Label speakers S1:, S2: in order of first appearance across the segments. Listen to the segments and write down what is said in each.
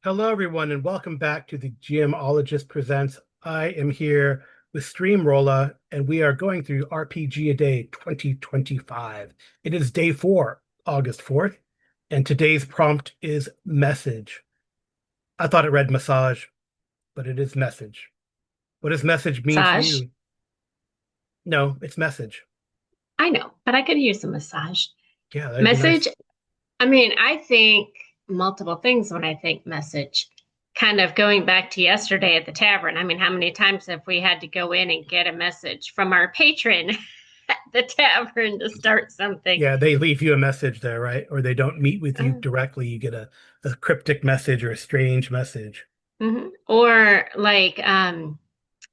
S1: Hello, everyone, and welcome back to the GMologist Presents. I am here with Streamrolla, and we are going through RPG A Day 2025. It is day 4, August 4th, and today's prompt is message. I thought it read massage, but it is message. What does message mean to
S2: Massage.
S1: you? No, it's message.
S2: I know, but I could use a massage.
S1: Yeah, that'd be
S2: Message.
S1: nice.
S2: I think multiple things when I think message. Kind of going back to yesterday at the tavern. How many times have we had to go in and get a message from our patron at the tavern to start something?
S1: Yeah, they leave you a message there, right? Or they don't meet with you
S2: Uh,
S1: directly. You get a cryptic message or a strange message.
S2: Or like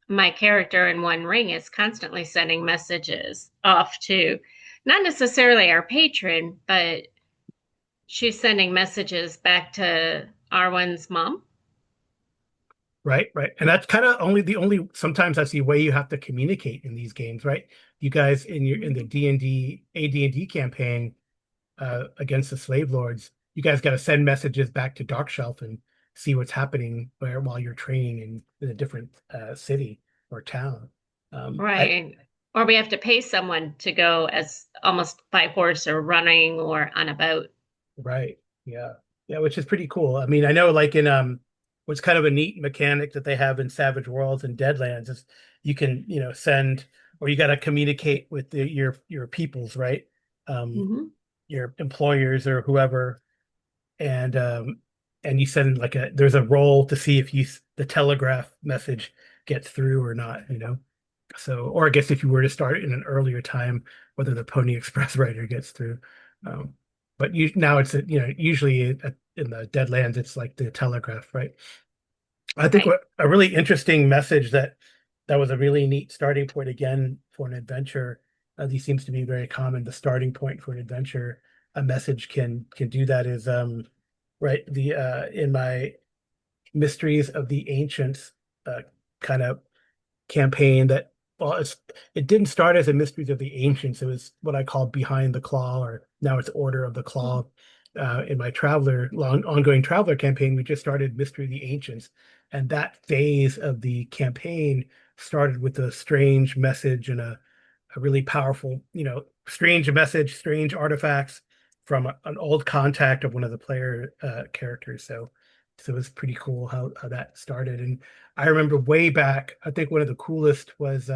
S2: my character in One Ring is constantly sending messages off to not necessarily our patron, but she's sending messages back to R1's mom.
S1: Right, right. And that's kind of only sometimes that's the way you have to communicate in these games, right? You guys in the
S2: Mhm.
S1: D&D AD&D campaign against the slave lords, you guys got to send messages back to Dark Shelf and see what's happening while you're training in a different city or town. I
S2: Right. Or we have to pay someone to go as almost by horse or running or on a boat.
S1: Right. Yeah. Yeah, which is pretty cool. I mean, I know like in what's kind of a neat mechanic that they have in Savage Worlds and Deadlands is you can, send or you got to communicate with your peoples, right? Um,
S2: Hmm.
S1: your employers or whoever and and you send like there's a roll to see if the telegraph message gets through or not, So, or I guess if you were to start in an earlier time, whether the Pony Express writer gets through. Um, but now it's usually in the Deadlands it's like the telegraph, right? I think
S2: Right.
S1: what a really interesting message that was a really neat starting point again for an adventure. These seems to be very common. The starting point for an adventure, a message can do that is right the in my Mysteries of the Ancients uh, kind of campaign that well it didn't start as a Mysteries of the Ancients. It was what I call Behind the Claw, or now it's Order of the Claw. In my traveler long ongoing traveler campaign, we just started Mystery of the Ancients, and that phase of the campaign started with a strange message and a really powerful, strange message, strange artifacts from an old contact of one of the player characters. So it was pretty cool how that started. And I remember way back, I think one of the coolest was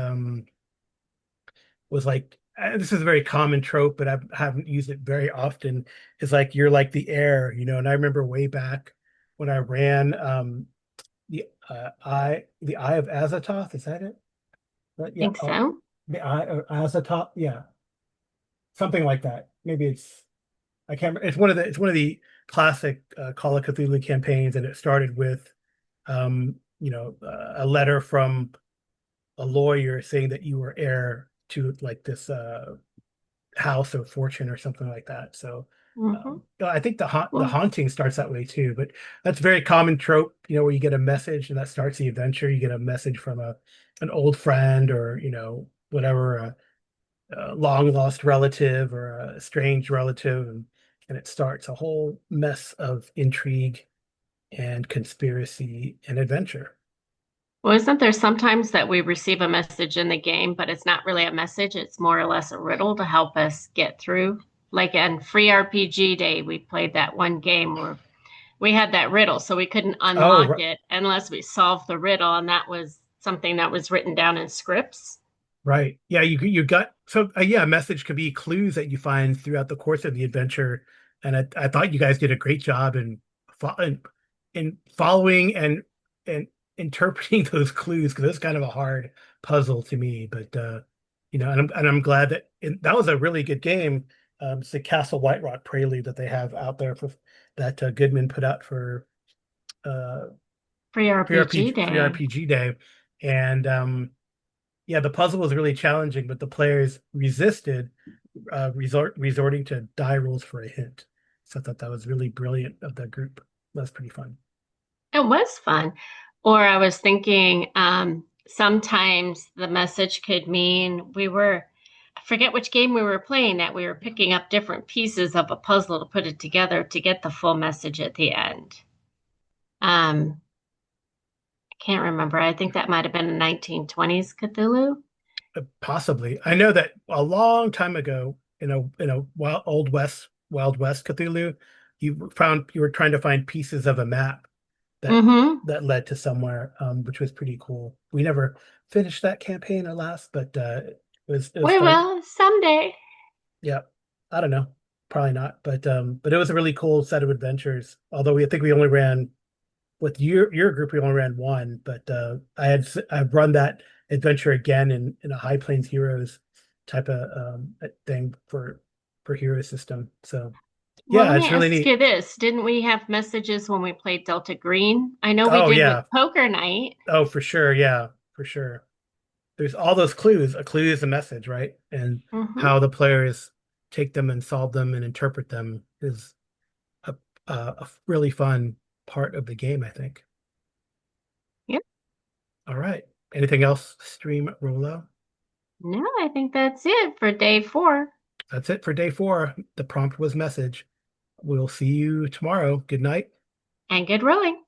S1: like this is a very common trope, but I haven't used it very often. Is like you're like the air, And I remember way back when I ran the Eye of Azathoth. Is that it? Yeah.
S2: Think
S1: Oh,
S2: so.
S1: the Eye of Azathoth. Yeah, something like that. Maybe I can't remember. It's one of the classic Call of Cthulhu campaigns, and it started with a letter from a lawyer saying that you were heir to like this house of fortune or something like that. So
S2: Hmm.
S1: I think the
S2: Well,
S1: haunting starts that way too. But that's a very common trope, where you get a message and that starts the adventure. You get a message from a an old friend or whatever. A long lost relative or a strange relative, and it starts a whole mess of intrigue and conspiracy and adventure.
S2: well, isn't there sometimes that we receive a message in the game, but it's not really a message? It's more or less a riddle to help us get through. Like on Free RPG Day, we played that one game where we had that riddle, so we couldn't
S1: Oh,
S2: unlock it unless we solved the riddle, and that was something that was written down in scripts.
S1: right. Yeah, you got so yeah, a message could be clues that you find throughout the course of the adventure, and I thought you guys did a great job in following and interpreting those clues because it's kind of a hard puzzle to me. But and I'm glad that was a really good game. It's the Castle White Rock Prelude that they have out there for that Goodman put out for uh
S2: Free RPG
S1: Free
S2: Day.
S1: RPG Day, and yeah, the puzzle was really challenging, but the players resisted resorting to die rolls for a hint. So I thought that was really brilliant of the group. That's pretty fun.
S2: It was fun. Or I was thinking, sometimes the message could mean I forget which game we were playing, that we were picking up different pieces of a puzzle to put it together to get the full message at the end. Um, I can't remember. I think that might have been a 1920s Cthulhu.
S1: Possibly. I know that a long time ago in a Wild West Cthulhu, you were trying to find pieces of a map that
S2: Mm-hmm.
S1: that led to somewhere, which was pretty cool. We never finished that campaign at last, but it was
S2: We
S1: fun.
S2: will someday.
S1: Yeah, I don't know, probably not, but it was a really cool set of adventures. Although I think we only ran with your group, we only ran one, but I've run that adventure again in a High Plains Heroes type of thing for hero system. So
S2: Well,
S1: yeah,
S2: let me
S1: it's really
S2: ask
S1: neat.
S2: you this. Didn't we have messages when we played Delta Green? I know we
S1: Oh
S2: did with
S1: yeah,
S2: Poker Night.
S1: oh for sure, yeah, for sure. There's all those clues. A clue is a message, right? And
S2: Mm-hmm.
S1: how the players take them and solve them and interpret them is a a really fun part of the game, I think.
S2: Yep.
S1: All right. Anything else, Stream Rolo?
S2: No, I think that's it for day 4.
S1: That's it for day 4. The prompt was message. We'll see you tomorrow. Good night.
S2: And good rolling.